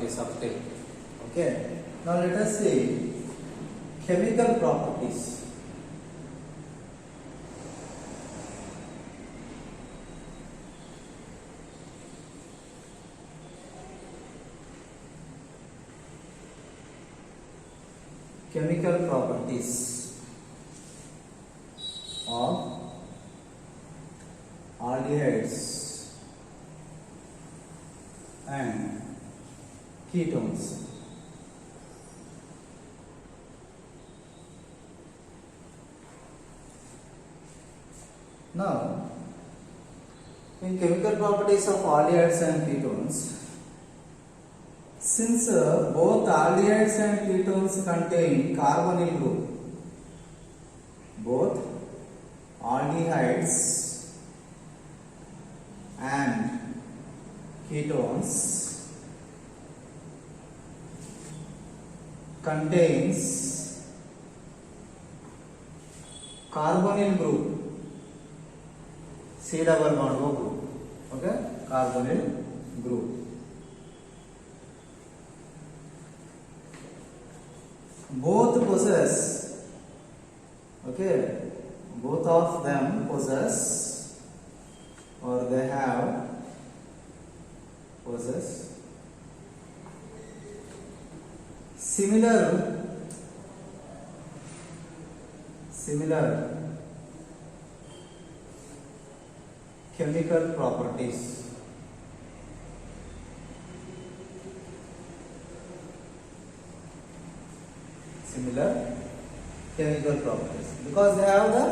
properties of tail. Okay. Now let us see chemical properties. Chemical properties of aldehydes and ketones. Now, in chemical properties of aldehydes and ketones, since both aldehydes and ketones contain carbonyl group, both aldehydes and ketones contains carbonyl group, C double bond O group, okay, carbonyl group. Both possess, okay, both of them possess or they have possess similar chemical properties. Similar chemical properties because they have the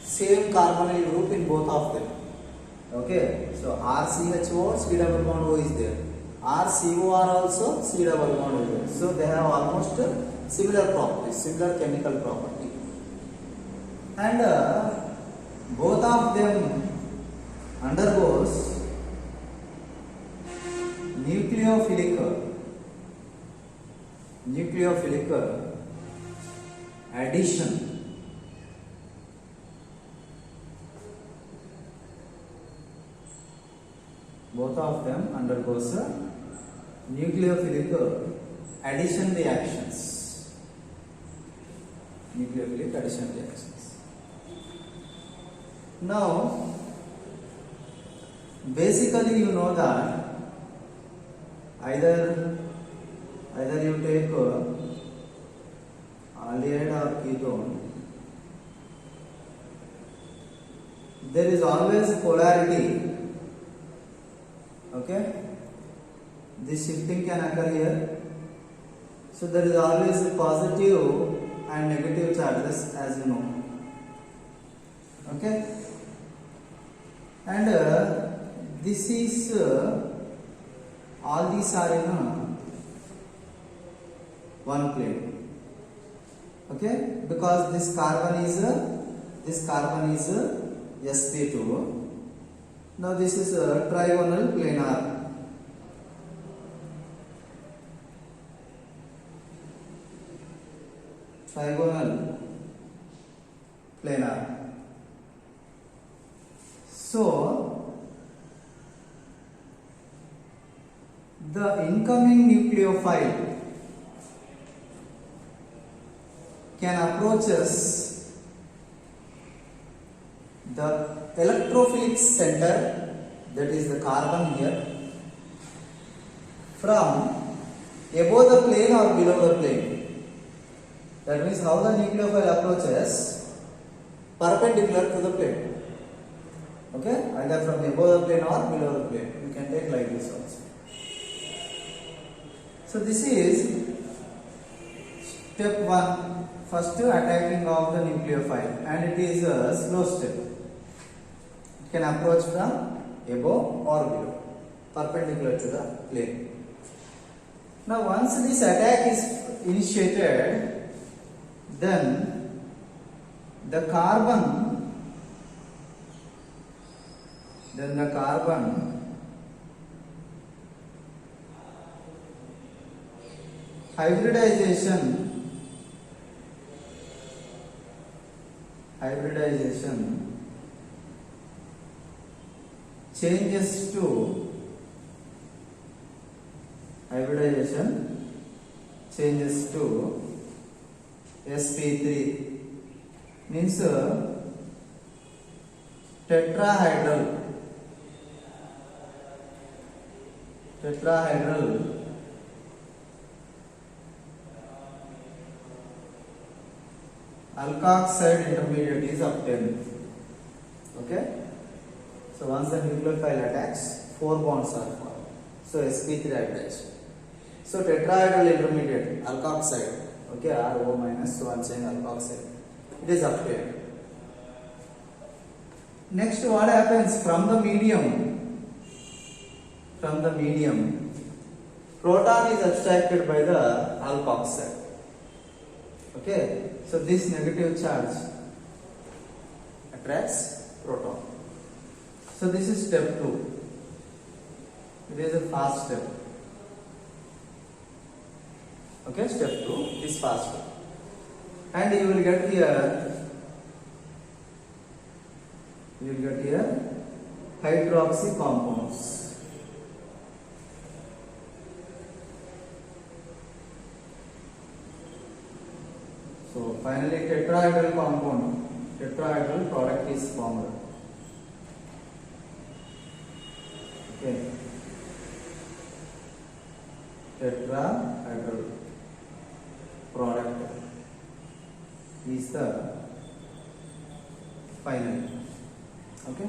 same carbonyl group in both of them. Okay, so RCHO, C double bond O is there. RCOR also C double bond O is there. So they have almost similar properties, similar chemical property. And both of them undergoes nucleophilic addition. Both of them undergoes nucleophilic addition reactions. Nucleophilic addition reactions. Now, basically you know that either you take aldehyde or ketone, there is always polarity. Okay, this shifting can occur here. So there is always a positive and negative charges, as you know. Okay, and this is all these are in one plane. Okay, because this carbon is sp2. Now this is a trigonal planar. Trigonal planar. So the incoming nucleophile can approaches the electrophilic center, that is the carbon here, from above the plane or below the plane. That means how the nucleophile approaches perpendicular to the plane. Okay, either from above the plane or below the plane. You can take like this also. So this is step 1, first attacking of the nucleophile, and it is a slow step. It can approach from above or below, perpendicular to the plane. Now once this attack is initiated, then the carbon hybridization changes to hybridization changes to sp3 means tetrahedral alkoxide intermediate is obtained. Okay, so once the nucleophile attacks, 4 bonds are formed, so sp3 hybridization. So tetrahedral intermediate alkoxide, okay, RO minus, so I'm saying alkoxide, it is obtained. Next, what happens from the medium? Proton is abstracted by the alkoxide. Okay, so this negative charge attracts proton. So this is step 2. It is a fast step. Okay, step 2 is fast step. And you will get here hydroxy compounds. So finally tetrahedral product is formed. Okay, tetrahedral product is the final. Okay,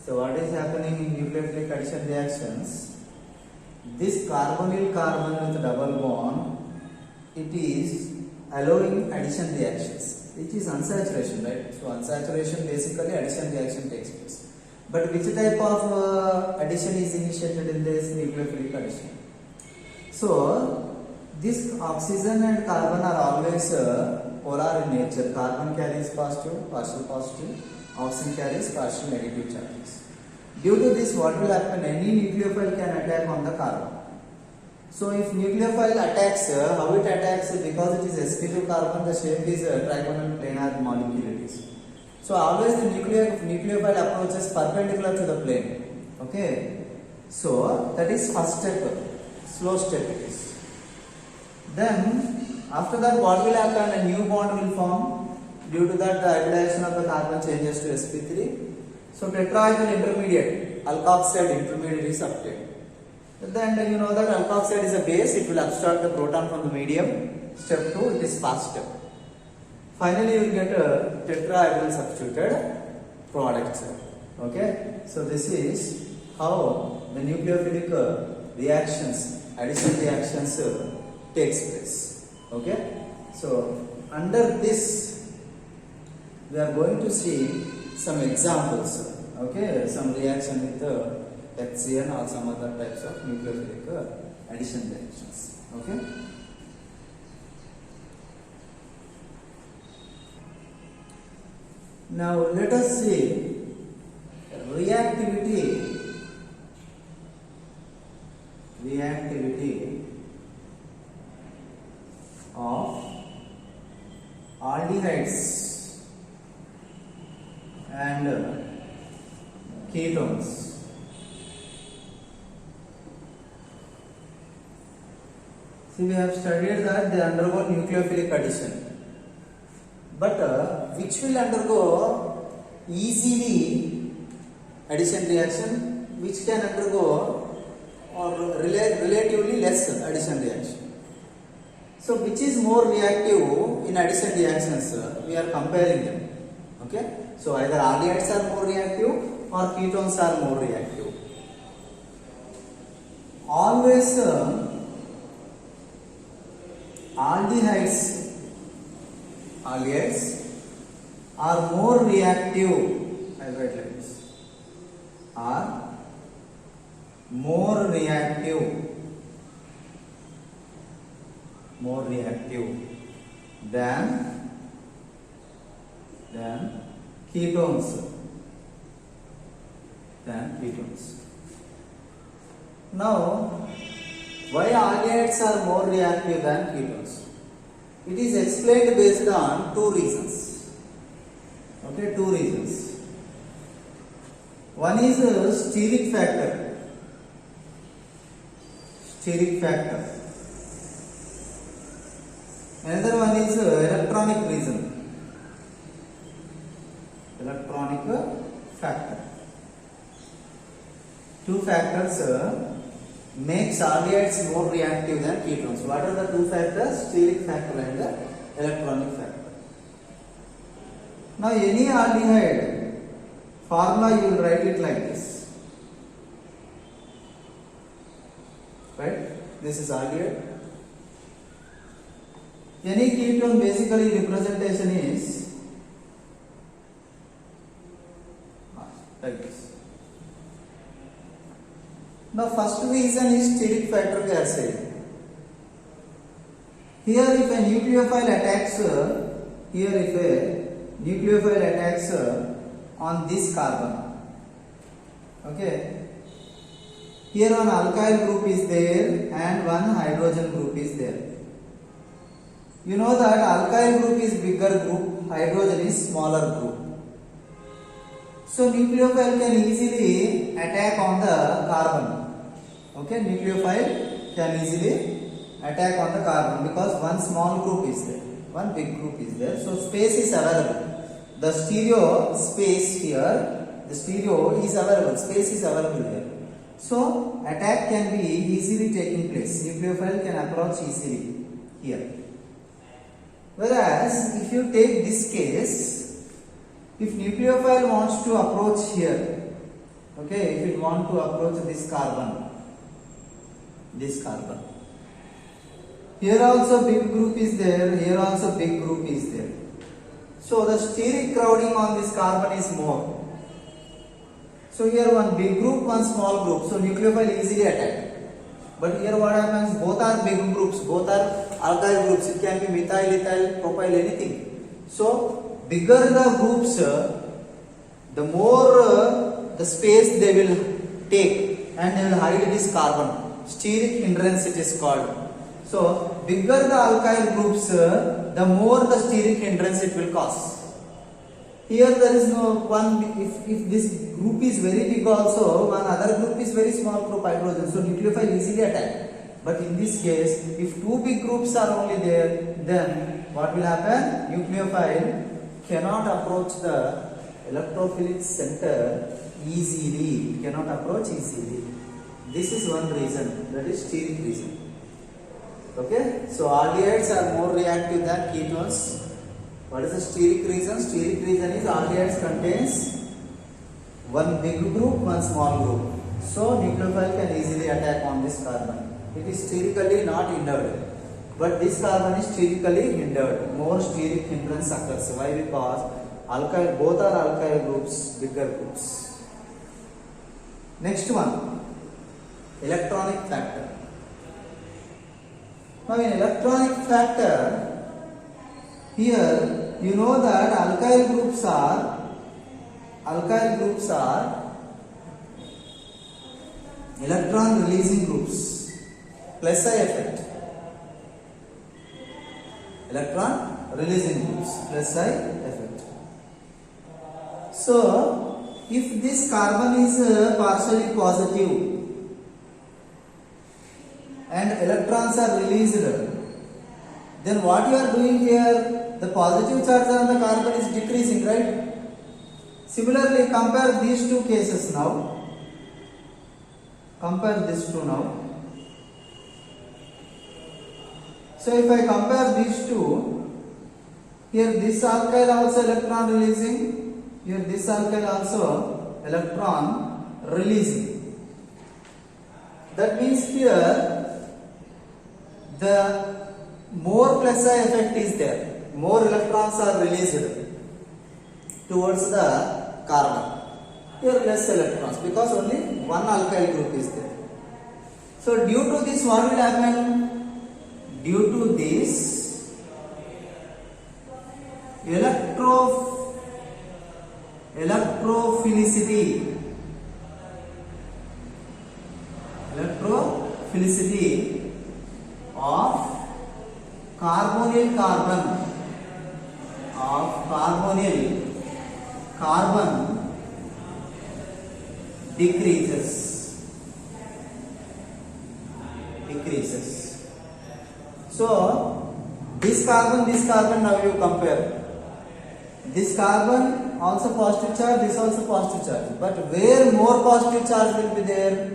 so what is happening in nucleophilic addition reactions? This carbonyl carbon with double bond, it is allowing addition reactions. It is unsaturation, right? So unsaturation, basically addition reaction takes place. But which type of addition is initiated in this nucleophilic addition? So this oxygen and carbon are always polar in nature. Carbon carries positive, partial positive. Oxygen carries partial negative charges. Due to this, what will happen? Any nucleophile can attack on the carbon. So if nucleophile attacks, how it attacks? Because it is sp2 carbon, the shape is trigonal planar molecule it is. So always the nucleophile approaches perpendicular to the plane. Okay, so that is first step, slow step it is. Then after that, what will happen? A new bond will form. Due to that, the hybridization of the carbon changes to sp3. So tetrahedral intermediate, alkoxide intermediate is obtained. Then you know that alkoxide is a base, it will abstract the proton from the medium. Step 2, it is fast step. Finally, you will get a tetrahedral substituted product. Okay, so this is how the nucleophilic reactions, addition reactions takes place. Okay, so under this we are going to see some examples. Okay, some reaction with HCN or some other types of nucleophilic addition reactions. Okay. Now let us see reactivity of aldehydes and ketones. See, we have studied that they undergo nucleophilic addition, but which will undergo easily addition reaction, which can undergo or relatively less addition reaction. So which is more reactive in addition reactions? We are comparing them. Okay, so either aldehydes are more reactive or ketones are more reactive. Always aldehydes are more reactive. I write like this. Are more reactive than ketones. Now, why aldehydes are more reactive than ketones? It is explained based on two reasons. Okay, two reasons. One is steric factor. steric factor. Another one is electronic reason. Electronic factor. Two factors makes aldehydes more reactive than ketones. What are the two factors? Steric factor and the electronic factor. Now any aldehyde formula you will write it like this. Right? This is aldehyde. Any ketone basically representation is like this. Now first reason is steric factor we are saying. Here if a nucleophile attacks on this carbon, okay, here one alkyl group is there and one hydrogen group is there. You know that alkyl group is bigger group, hydrogen is smaller group. So nucleophile can easily attack on the carbon. Okay, nucleophile can easily attack on the carbon because one small group is there, one big group is there. So space is available. The stereo space here, the stereo is available, space is available here. So attack can be easily taking place. Nucleophile can approach easily here. Whereas if you take this case, if nucleophile wants to approach here, okay, if it want to approach this carbon, here also big group is there, here also big group is there. So the steric crowding on this carbon is more. So here one big group, one small group. So nucleophile easily attack. But here what happens? Both are big groups, both are alkyl groups. It can be methyl, ethyl, propyl, anything. So bigger the groups, the more the space they will take and they will hide this carbon. Steric hindrance it is called. So bigger the alkyl groups, the more the steric hindrance it will cause. Here there is no one, if this group is very big also, one other group is very small group, hydrogen, so nucleophile easily attack. But in this case, if two big groups are only there, then what will happen? Nucleophile cannot approach the electrophilic center easily, cannot approach easily. This is one reason, that is steric reason. Okay, so aldehydes are more reactive than ketones. What is the steric reason? Steric reason is aldehydes contains one big group, one small group. So nucleophile can easily attack on this carbon. It is sterically not hindered, but this carbon is sterically hindered. More steric hindrance occurs. Why? Because alkyl, both are alkyl groups, bigger groups. Next one, electronic factor. Now in electronic factor, here you know that alkyl groups are electron releasing groups, plus I effect. Electron releasing groups, plus I effect. So if this carbon is partially positive and electrons are released, then what you are doing here, the positive charge on the carbon is decreasing, right? Similarly, compare these two cases now. Compare these two now. So if I compare these two, here this alkyl also electron releasing, here this alkyl also electron releasing. That means here the more plus I effect is there, more electrons are released towards the carbon. Here less electrons because only one alkyl group is there. So due to this, what will happen? Due to this, electrophilicity of carbonyl carbon decreases. decreases. So this carbon now you compare. This carbon also positive charge, this also positive charge. But where more positive charge will be there?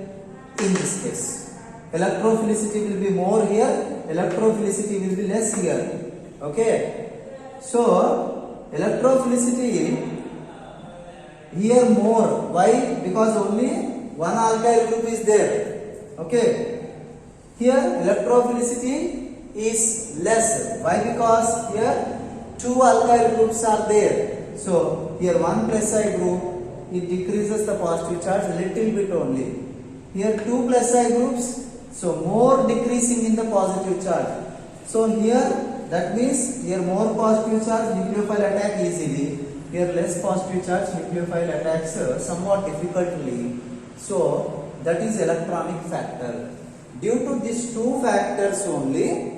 In this case, electrophilicity will be more here, electrophilicity will be less here. Okay. So electrophilicity here more. Why? Because only one alkyl group is there. Okay. Here electrophilicity is less. Why? Because here two alkyl groups are there. So here one plus I group, it decreases the positive charge a little bit only. Here two plus I groups, so more decreasing in the positive charge. So here that means here more positive charge nucleophile attack easily. Here less positive charge nucleophile attacks somewhat difficultly. So that is electronic factor. Due to these two factors only,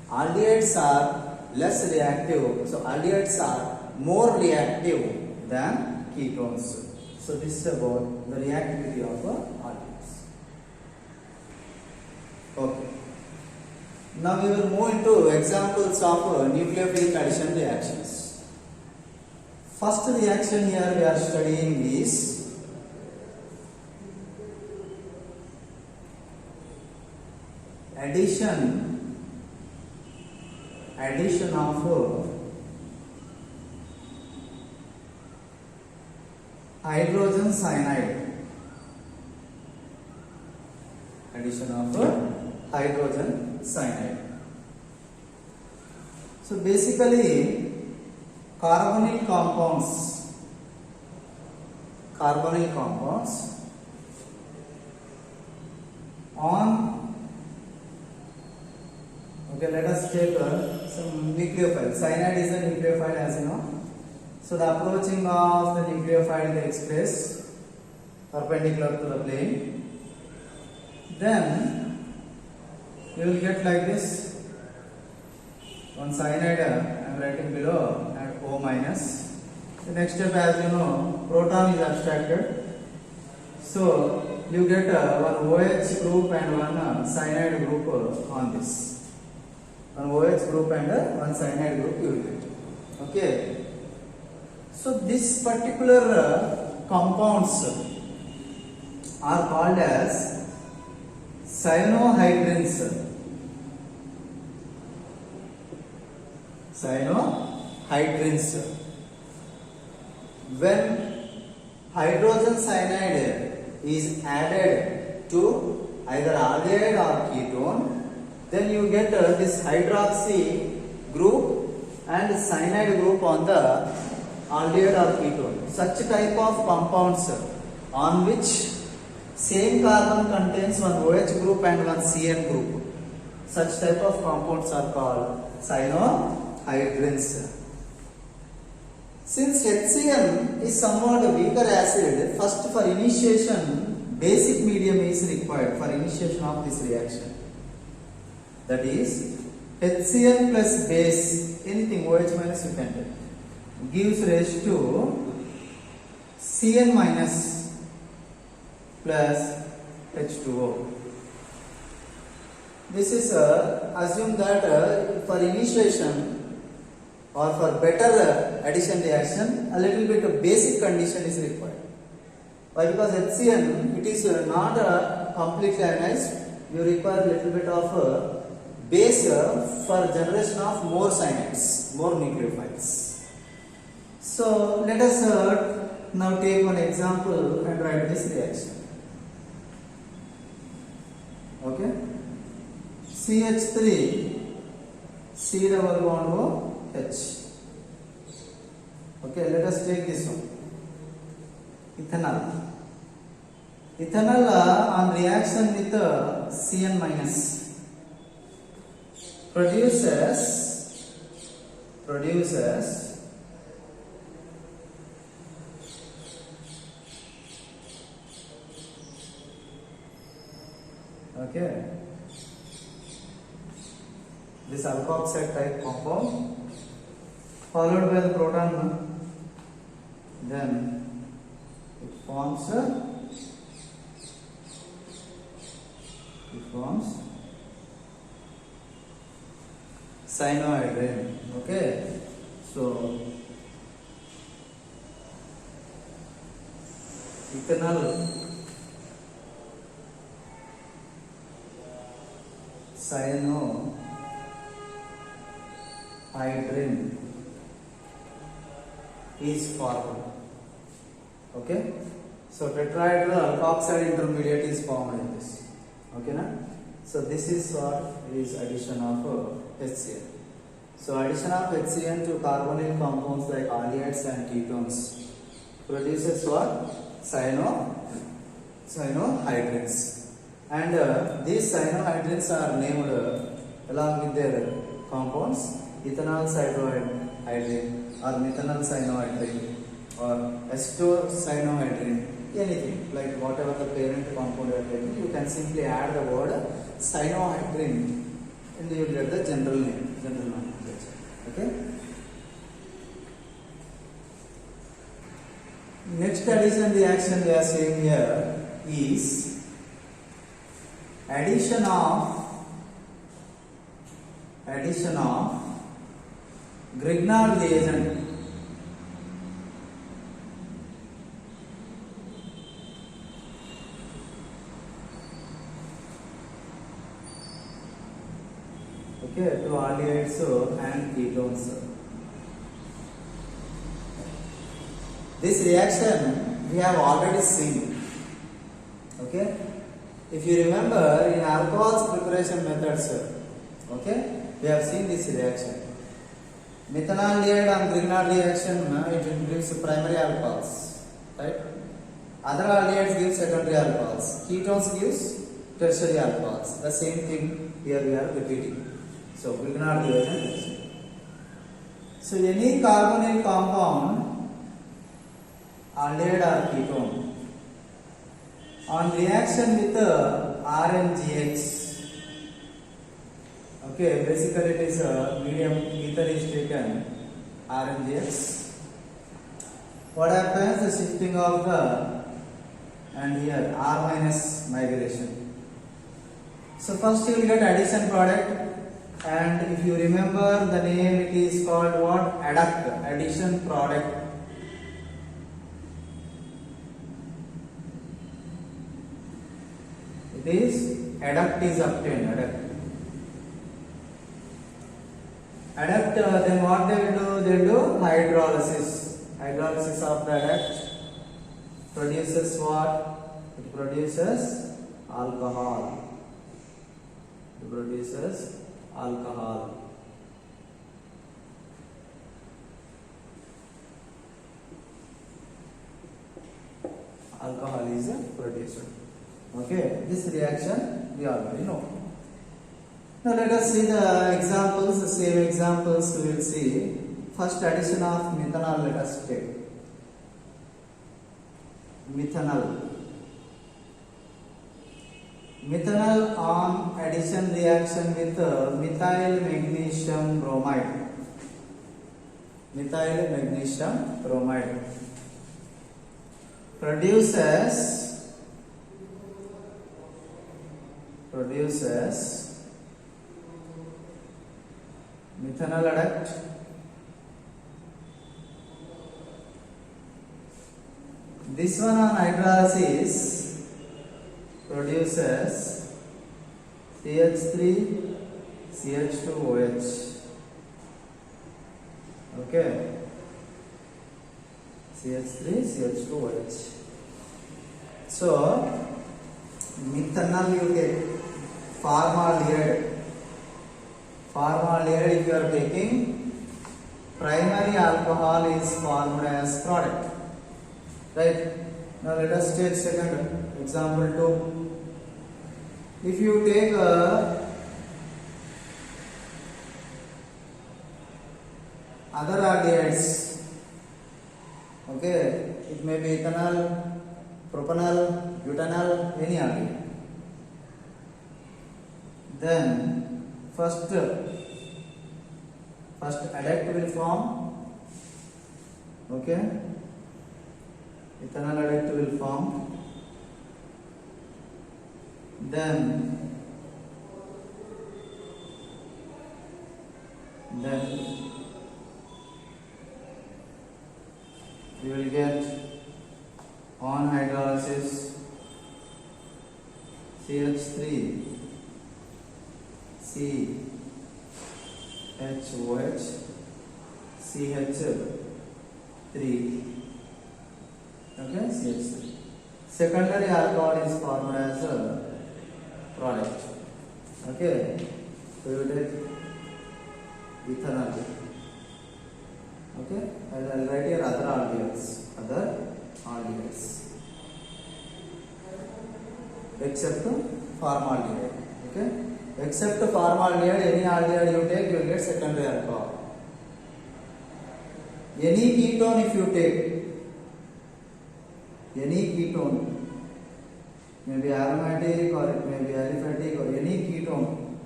aldehydes are less reactive. So aldehydes are more reactive than ketones. So this is about the reactivity of aldehydes. Okay. Now we will move into examples of nucleophilic addition reactions. First reaction here we are studying is addition of hydrogen cyanide. Addition of hydrogen cyanide. So basically carbonyl compounds on, okay, let us take some nucleophile. Cyanide is a nucleophile, as you know. So the approaching of the nucleophile takes place perpendicular to the plane. Then you will get like this. One cyanide I am writing below at O minus. The next step, as you know, proton is abstracted. So you get one OH group and one cyanide group on this. One OH group and one cyanide group you will get. Okay. So this particular compounds are called as cyanohydrins. Cyanohydrins. When hydrogen cyanide is added to either aldehyde or ketone, then you get this hydroxy group and cyanide group on the aldehyde or ketone. Such type of compounds on which same carbon contains one OH group and one CN group. Such type of compounds are called cyanohydrins. Since HCl is somewhat a weaker acid, first for initiation basic medium is required for initiation of this reaction. That is HCl plus base, anything OH minus you can take, gives rise to Cn minus plus H2O. This is assume that for initiation or for better addition reaction, a little bit of basic condition is required. Why? Because HCl, it is not completely ionized. You require a little bit of base for generation of more cyanides, more nucleophiles. So let us now take one example and write this reaction. Okay, CH3 C double bond O H. Okay, let us take this one. Ethanol. Ethanol on reaction with Cn minus produces okay, this alkoxide type compound followed by the proton, then it forms It forms cyanohydrin. Okay, so ethanol cyanohydrin is formed. Okay, so tetrahydral alkoxide intermediate is formed in this. Okay, na? So this is what is addition of HCl. So addition of HCl to carbonyl compounds like aldehydes and ketones produces what? Cyanohydrins. And these cyanohydrins are named along with their compounds ethanol cyanohydrin or methanol cyanohydrin or acetocyanohydrin, anything like whatever the parent compound you are taking, you can simply add the word cyanohydrin and you will get the general name, general nomenclature. Okay. Next addition reaction we are seeing here is addition of Grignard reagent. Okay, to aldehydes and ketones. This reaction we have already seen. Okay, if you remember in alcohols preparation methods, okay, we have seen this reaction. Methanaldehyde and Grignard reaction, it gives primary alcohols, right? Other aldehydes give secondary alcohols. Ketones gives tertiary alcohols. The same thing here we are repeating. So Grignard reagent. So any carbonyl compound, aldehyde or ketone, on reaction with RNGX, okay, basically it is a medium ether is taken, RNGX. What happens? The shifting of the and here R minus migration. So first you will get addition product, and if you remember the name, it is called what? Adduct, addition product. It is adduct is obtained. Adduct, then what they will do? They will do hydrolysis. Hydrolysis of the adduct produces what? It produces alcohol. It produces alcohol. Alcohol is produced. Okay, this reaction we already know. Now let us see the examples, the same examples we will see. First addition of methanol, let us take. Methanol. Methanol on addition reaction with methyl magnesium bromide. Methyl magnesium bromide produces methanol adduct, this one on hydrolysis produces CH3 CH2OH. Okay, CH3 CH2OH. So methanol you take, formaldehyde. Formaldehyde if you are taking, primary alcohol is formed as product. Right? Now let us take second example 2. If you take other aldehydes, okay, it may be ethanol, propanol, butanol, any aldehyde. Then first adduct will form, okay, ethanol adduct will form, then then you will get on hydrolysis CH3 CHOH CH3, okay, CH3. Secondary alcohol is formed as a product, okay. So you take ethanol, okay. I'll write here other aldehydes, except formaldehyde, okay. Except formaldehyde, any aldehyde you take, you will get secondary alcohol. Any ketone if you take, any ketone, maybe aromatic or it may be aliphatic or any ketone,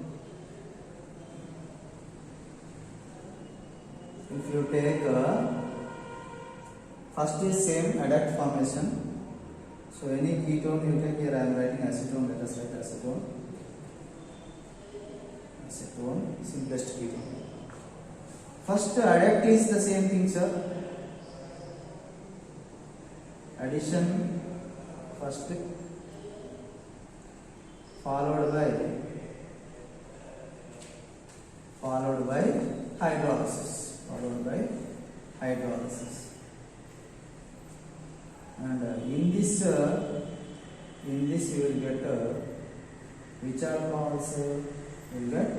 if you take first is same adduct formation. So any ketone you take, here I am writing acetone, let us write acetone, simplest ketone. First adduct is the same thing, sir. Addition first, followed by hydrolysis, and in this you will get which alcohols? You will get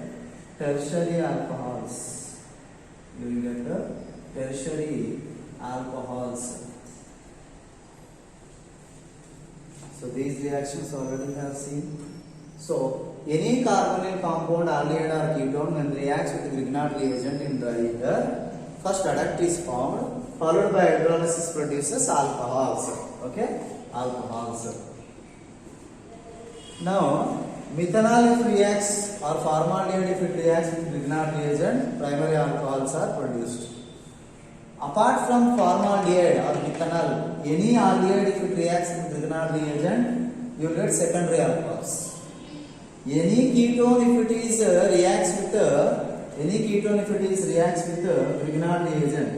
tertiary alcohols. You will get the tertiary alcohols. So these reactions already have seen. So any carbonyl compound, aldehyde or ketone, when reacts with Grignard reagent in the ether, first adduct is formed, followed by hydrolysis produces alcohols. Okay, alcohols. Now methanol if reacts or formaldehyde if it reacts with Grignard reagent, primary alcohols are produced. Apart from formaldehyde or methanol, any aldehyde if it reacts with Grignard reagent, you will get secondary alcohols. Any ketone if it is reacts with Grignard reagent,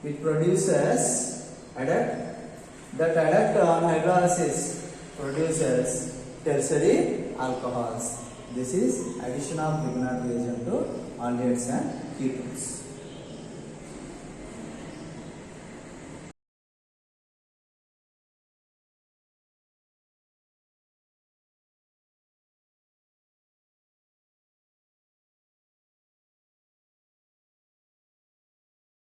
it produces adduct. That adduct on hydrolysis produces tertiary alcohols. This is addition of Grignard reagent to aldehydes and ketones.